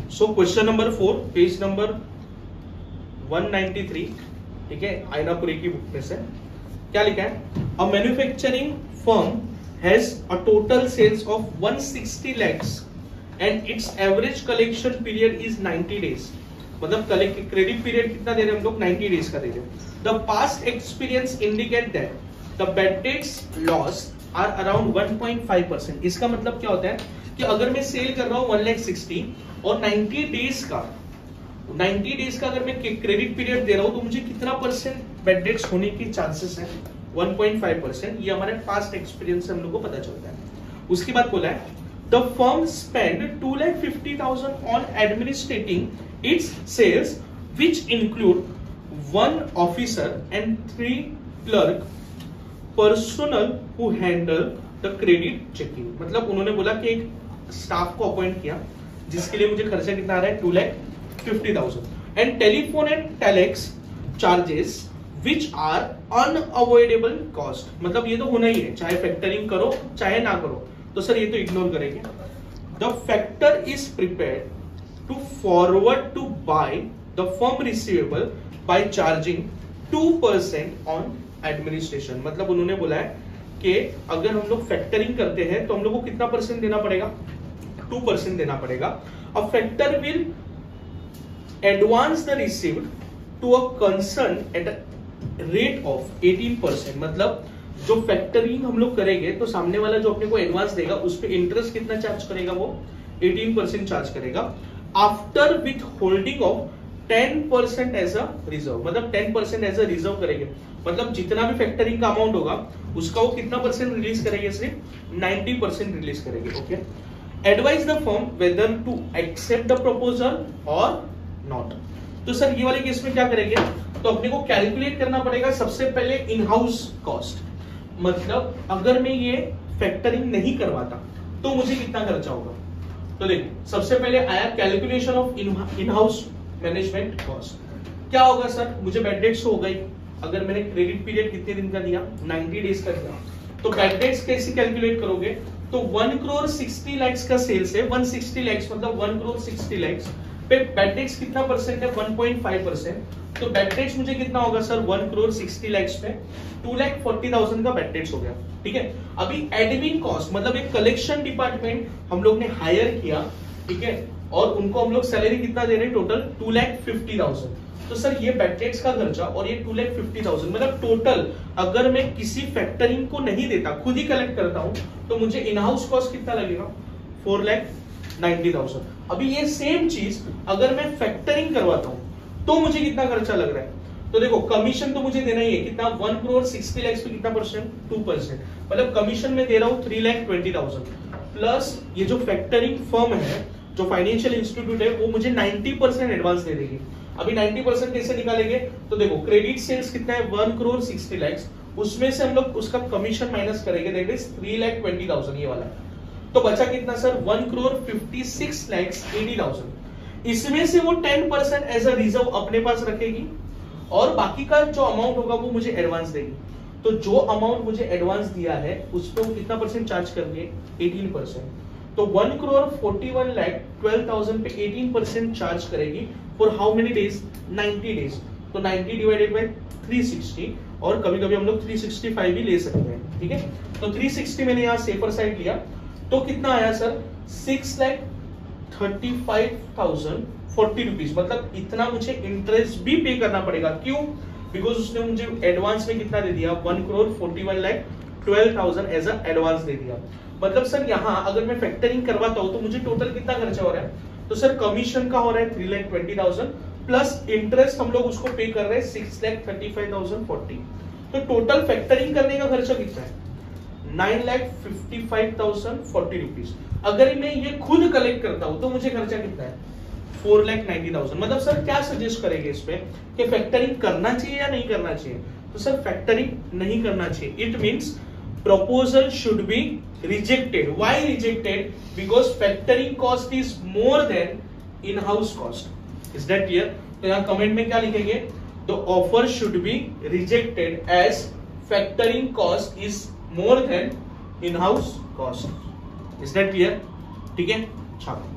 So question number 4 page number 193, ठीक है, आयनापुरी की बुक में से क्या लिखा है? A manufacturing firm has a total sales of 160 lakhs and its average collection period is 90 days। मतलब क्रेडिट पीरियड कितना दे रहे हैं हम लोग? 90 days का दे रहे हैं। The past experience indicate that the bad debts loss are around 1.5%। इसका मतलब क्या होता है कि अगर मैं सेल कर रहा हूं 160 और 90 डेज का अगर मैं क्रेडिट पीरियड दे रहा हूं तो मुझे कितना परसेंट बैड डेट्स होने की चांसेस है? 1.5%। ये हमारे पास्ट एक्सपीरियंस से हम लोग को पता चलता है। उसके बाद बोला है the firm spend 2,50,000 on administrating it's cells which include 1 officer and 3 clerk personal who handle the credit checking. मतलब उन्होंने बोला कि एक स्टाफ को अपॉइंट किया जिसके लिए मुझे खर्चा कितना आ रहा है? 2,50,000 and telephone and telex charges which are unavoidable cost. मतलब ये तो होना ही है, चाहे फैक्टरिंग करो चाहे ना करो, तो सर ये तो इग्नोर करेंगे। The factor is prepared to forward to buy the firm receivable by charging 2% on administration. मतलब उन्होंने बोला है कि अगर हम लोग फैक्टरिंग करते हैं तो हम लोग को कितना परसेंट देना पड़ेगा? 2% देना पड़ेगा। A factor will advance the received to a concern at rate of 18%। मतलब जो फैक्टरिंग हम लोग करेंगे तो सामने वाला जो अपने को एडवांस देगा उस पर इंटरेस्ट कितना चार्ज करेगा? वो 18% चार्ज करेगा। After with holding of 10% as a reserve. मतलब 10% एज अ रिजर्व करेंगे। मतलब जितना भी फैक्टरिंग का अमाउंट होगा उसका वो कितना परसेंट रिलीज करेंगे? सिर्फ 90% रिलीज करेंगे। Okay, advise the firm whether to accept the proposal और नॉट। तो सर ये वाले केस में क्या करेंगे? तो अपने को कैलकुलेट करना पड़ेगा सबसे पहले इन हाउस कॉस्ट। मतलब अगर मैं ये फैक्टरिंग नहीं करवाता तो मुझे कितना खर्चा होगा? तो देखो सबसे पहले आया calculation of in house management cost. क्या होगा सर? मुझे बैड डेट्स हो गई। अगर मैंने क्रेडिट पीरियड कितने दिन का दिया? 90 डेज का दिया। तो बैड डेट्स कैसे कैलकुलेट करोगे? तो 1,60 lakhs का सेल्स है। 160 lakhs मतलब 1,60 lakhs पे बैड डेट्स कितना परसेंट है? 1.5%। तो बैड डेट्स मुझे कितना होगा सर? 1,60 lakhs पे 2,40,000 का बैड डेट्स हो गया। ठीक है, अभी एडमिन कॉस्ट मतलब एक कलेक्शन डिपार्टमेंट हम लोग ने हायर किया, ठीक है, और उनको हम लोग सैलरी कितना दे रहे हैं? टोटल 2,50,000। तो सर ये बैड डेट्स का खर्चा और ये 2,50,000 मतलब टोटल अगर मैं किसी फैक्टरिंग को नहीं देता, खुद ही कलेक्ट करता हूं, तो मुझे इन हाउस कॉस्ट कितना लगेगा? 4,90,000। अभी ये सेम चीज अगर मैं फैक्टरिंग करवाता हूं तो मुझे कितना खर्चा लग रहा है? तो देखो कमीशन तो मुझे देना ही है। कितना? 1,60 lakhs पे कितना परसेंट? 2%। मतलब कमीशन में दे रहा हूं 3,20,000 प्लस ये जो फैक्टरिंग फर्म है, जो फाइनेंशियल इंस्टीट्यूट है, वो मुझे 90% एडवांस दे देगी। अभी 90% कैसे निकालेंगे? तो देखो क्रेडिट सेल्स कितना है? 1,60 lakhs, उसमें से हम लोग उसका कमीशन माइनस करेंगे, दैट इज 3,20,000 ये वाला। तो बचा कितना सर? 1,56,80,000। इसमें से वो 10% एज अ रिजर्व अपने पास रखेगी और बाकी का जो अमाउंट होगा वो मुझे एडवांस देगी। तो जो अमाउंट मुझे एडवांस दिया है उस पर वो कितना परसेंट चार्ज करेंगे? 18%। तो 1,41,12,000 पे 18% चार्ज करेगी for how many days? 90 days. तो 90 डिवाइडेड बाय 360, और कभी कभी हम लोग 365 भी ले सकते हैं। ठीक है, तो 360 मैंने यहाँ सेफर साइड लिया तो कितना आया सर? 6,35,040 रुपीज। मतलब इतना मुझे इंटरेस्ट भी पे करना पड़ेगा। क्यों? बिकॉज उसने मुझे एडवांस में कितना दे दिया? 1,41,12,000 एज अ एडवांस दे दिया। मतलब सर यहाँ अगर मैं फैक्टरिंग करवाता हूं तो मुझे टोटल कितना खर्चा हो रहा है? तो सर कमीशन का हो रहा है 3,20,000 प्लस इंटरेस्ट हम लोग उसको पे कर रहे हैं 6,35,040। तो टोटल फैक्टरिंग करने का खर्चा कितना है? 9,55,040 रुपीज। अगर मैं ये खुद कलेक्ट करता हूं तो मुझे खर्चा कितना है? 4,90,000। मतलब सर क्या सजेस्ट करेंगे इस पे कि फैक्टरिंग करना चाहिए या नहीं करना चाहिए? तो सर फैक्टरिंग नहीं करना चाहिए। It means proposal should be rejected. Why rejected? Because factoring cost is more than in-house cost. Is that clear? तो यहाँ कमेंट में क्या लिखेंगे? The offer should be rejected as factoring cost is more than in-house cost. Is that clear? ठीक है, छात्र